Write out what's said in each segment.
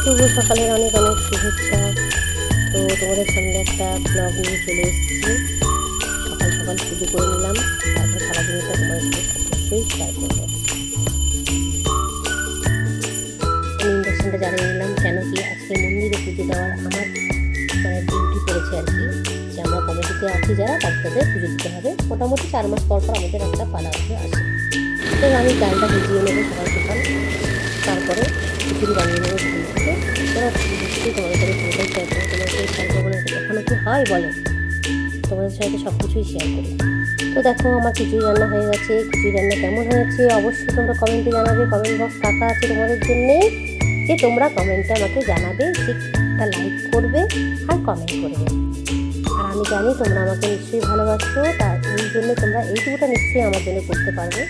শুভ সকালের অনেক অনেক শুভেচ্ছা। তো তোমাদের সামনে একটা ব্লগ নিয়ে চলে এসেছি। সকাল সকাল পুজো করে নিলাম, তারপর সারাদিনটা তোমাদের সাথে অবশ্যই শেয়ার করবো। আমি ইন্ডাকশানটা জ্বালিয়ে নিলাম, কেন কি আজকে মন্দিরে পুজো দেওয়ার আমার ডিউটি পড়েছে আর কি, যে আমরা কমিটিতে আছি যারা তাদের পুজো দিতে হবে। মোটামুটি 4 মাস পর পর আমাদের একটা পালা উঠে আসে। তো আমি ডালটা ভিজিয়ে নেবো সকাল সকাল, তারপরে খিচুড়ি বানিয়ে নেবো ঘুম থেকে। তোরা নিশ্চয়ই তোমাদের সাথে পুরোটাই শেয়ার করবো। তোমাদের সাথে শেয়ার করবো না কখনো কি হয় বলো, তোমাদের সাথে সব কিছুই শেয়ার করি। তো দেখো আমার খিচুড়ি রান্না হয়ে গেছে। খিচুড়ি রান্না কেমন হয়েছে অবশ্যই তোমরা কমেন্টে জানাবে। কমেন্ট বক্স ফাঁকা আছে তোমাদের জন্যেই, যে তোমরা কমেন্টে আমাকে জানাবে, যে একটা লাইক করবে আর কমেন্ট করবে। আর আমি জানি তোমরা আমাকে নিশ্চয়ই ভালোবাসো, তার এই জন্য তোমরা এইটুকুটা নিশ্চয়ই আমার জন্য করতে পারবে।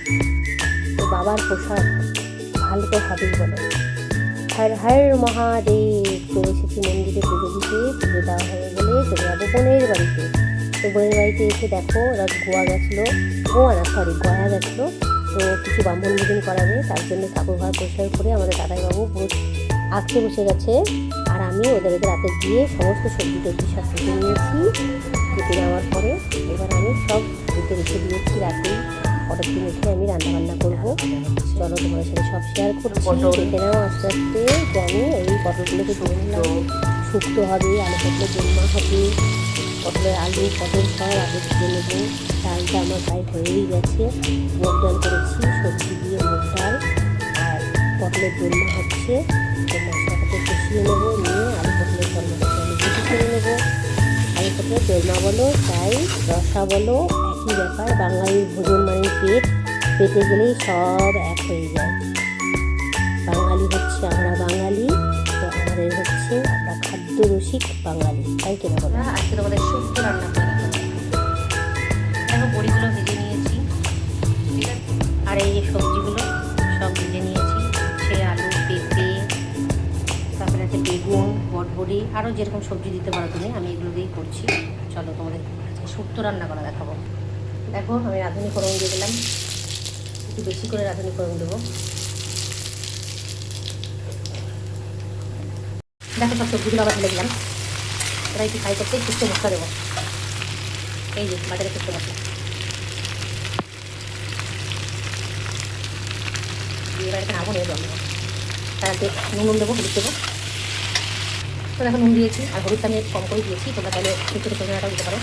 তো বাবার প্রসাদ ভালো তো হবেই বলো। হর হর মহাদেব। চলে এসেছি মন্দিরে পুজো দিতে। পুজো দেওয়া হয়ে গেলে চলে যাবো বোনের বাড়িতে। তো বোনের বাড়িতে এসে দেখো ওরা গয়া গেছিলো, গয়া গেছিলো। তো কিছু ব্রাহ্মণ ভোজন করাবে, তার জন্য ঠাকুর ঘর পরিষ্কার করে আমাদের দাদাইবাবু আঁকতে বসে গেছে। আর আমি ওদের রাতে গিয়ে সমস্ত সবজি টবজি সব কেটে নিয়েছি। কেটে নেওয়ার পরে এবার আমি সব কেটে রেখে দিয়েছি। রাতেই পরের দিন উঠে আমি রান্নাবান্না করবো। চলো তোমাদের সাথে সব শেয়ার করছি। দেখে নাও আস্তে আস্তে যে আমি এই পটলগুলোকে ধরে নিলাম। শুক্তো হবে, আলু পটলের দোলমা হবে, পটলের আলু পটল সব আগে ভেজে নেবো। ডালটা আমার প্রায় হয়েই গেছে। মুগ ডাল করেছি, সবজি দিয়ে মুগ ডাল আর পটলের দোলমা হচ্ছে। তো মশলাটাকে কষিয়ে নেবো, নিয়ে আলু পটলের দোলমাটাকে আমি ভেজে করে নেবো। আলু পটলের দোলমা বলো চাই রসা বলো একই ব্যাপার। বাঙালির ভোজন মানে পেট, পেটে গেলেই সব এক হয়ে যায়। বাঙালি হচ্ছে আমরা বাঙালি, তো আমাদের হচ্ছে আমরা খাদ্য রসিক বাঙালি, তাই কিনা বলো। আজকে তোমাদের শুক্তো রান্না করে দেখো, বড়িগুলো ভেজে নিয়েছি, ঠিক আছে। আর এই যে সবজিগুলো সব ভেজে নিয়েছি, সে আলু পেঁপে, তারপরে আছে বেগুন বটবড়ি, আরও যেরকম সবজি দিতে পারো তুমি, আমি এগুলো দিয়েই করছি। চলো তোমাদের শুক্তো রান্না করা দেখাবো। দেখো আমি রাঁধুনি ফোড়ন দিয়ে দিলাম, একটু বেশি করে রাঁধুনি ফোড়ন দেবো। দেখো সব সবজিগুলো আবার ঢেলে দিলাম। ওরা একটু ফ্রাই করতে শুক্তো মশলা দেবো। এই যে বাজারে শুক্তো মশলা দিয়ে এবার এখানে আগুন নিয়ে জল দেবো। তার আগে নুন দেবো, হলুদ দেবো। তো দেখো নুন দিয়েছি, আর হলুদটা আমি কম করে দিয়েছি। তোমরা তাহলে শুক্তো সজনাটাও দিতে পারো,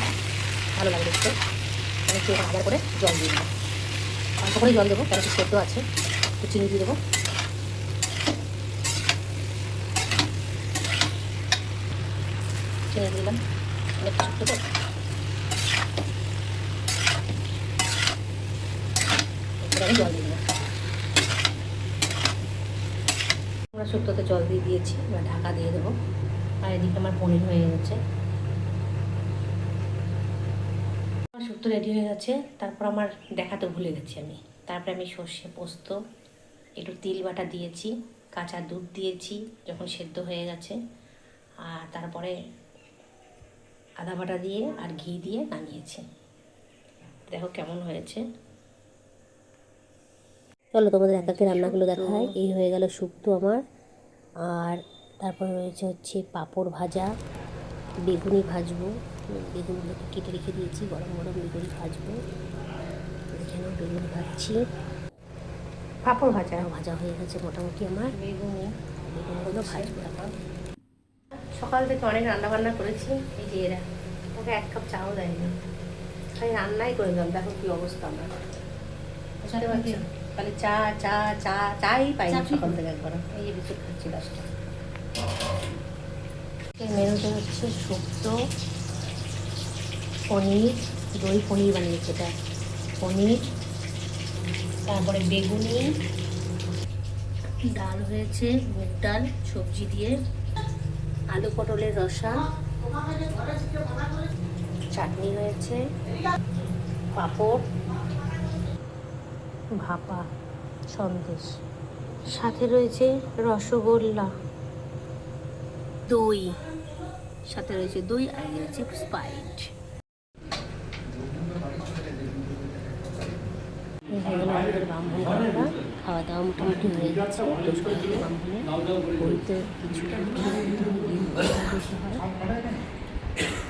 ভালো লাগে দেখতে। আমি একটু আবার করে জল দিয়ে দেবো, অল্প করে জল দেবো, কারণ একটু সেদ্ধ আছে। একটু চিনি দিয়ে দেবো, চিনি দিলাম, অনেক শুক্তো তো। আমি জল দিয়ে দেবো। আমরা শুক্তোতে জল দিয়ে দিয়েছি, এবার ঢাকা দিয়ে দেবো। আর এদিকে আমার পনির হয়ে গেছে, আমার শুক্তো রেডি হয়ে গেছে। তারপর আমার দেখাতে ভুলে গেছি আমি, তারপরে আমি সর্ষে পোস্ত একটু তিল বাটা দিয়েছি, কাঁচা দুধ দিয়েছি যখন সেদ্ধ হয়ে গেছে, আর তারপরে আদা বাটা দিয়ে আর ঘি দিয়ে নামিয়েছি। দেখো কেমন হয়েছে। চলো তোমাদের একাকে রান্নাগুলো দেখা হয়। এই হয়ে গেল শুক্তো আমার। আর তারপরে রয়েছে হচ্ছে পাঁপড় ভাজা, বেগুনি ভাজবো। বেগুনগুলোকে কেটে রেখে দিয়েছি, গরম গরম বেগুনি ভাজবো। এখানে বেগুনি ভাজছি, পাঁপড় ভাজা হয়ে গেছে মোটামুটি আমার। বেগুনগুলো ভাজবো এখন। সকাল থেকে অনেক রান্নাবান্না করেছি। এই যে এরা ওকে 1 কাপ চাও দেয়নি, খালি রান্নাই করে দিলাম। দেখো কি অবস্থা আমার, বুঝতে পারছি। তাহলে চাই পাই সকাল থেকে একবার। এই যে বিস্কুট খাচ্ছি লাস্টে। এই মেনুতে হচ্ছে শুক্তো, পনির, দই পনির বানিয়েছে এটা, পনির, তারপরে বেগুনি, ডাল হয়েছে মুগ ডাল সবজি দিয়ে, আলু পটলের রসা, চাটনি হয়েছে, পাঁপড়, ভাপা, সন্দেশ, সাথে রয়েছে রসগোল্লা, দই, সাথে রয়েছে দই, আর রয়েছে স্প্রাইট। এই হয়ে গেল আমাদের ব্রাহ্মণ খাওয়া। খাওয়া দাওয়া মোটামুটি হয়ে গেছে। তো সকালে কম হলে বইতে কিছুটা করতে হয়।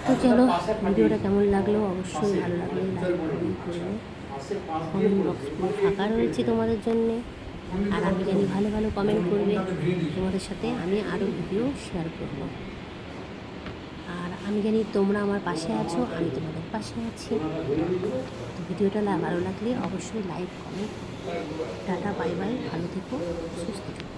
তো চলো, ভিডিওটা কেমন লাগলো অবশ্যই ভালো লাগলে লাইক কমেন্ট করবে। কমেন্ট বক্স পুরো ফাঁকা রয়েছে তোমাদের জন্যে। আর আমি জানি ভালো ভালো কমেন্ট করবে, তোমাদের সাথে আমি আরও ভিডিও শেয়ার করব। আর আমি জানি তোমরা আমার পাশে আছো, আমি তোমাদের পাশে আছি। তো ভিডিওটা ভালো লাগলে অবশ্যই like comment. Tata, bye bye, ভালো থেকো, সুস্থ থেকো।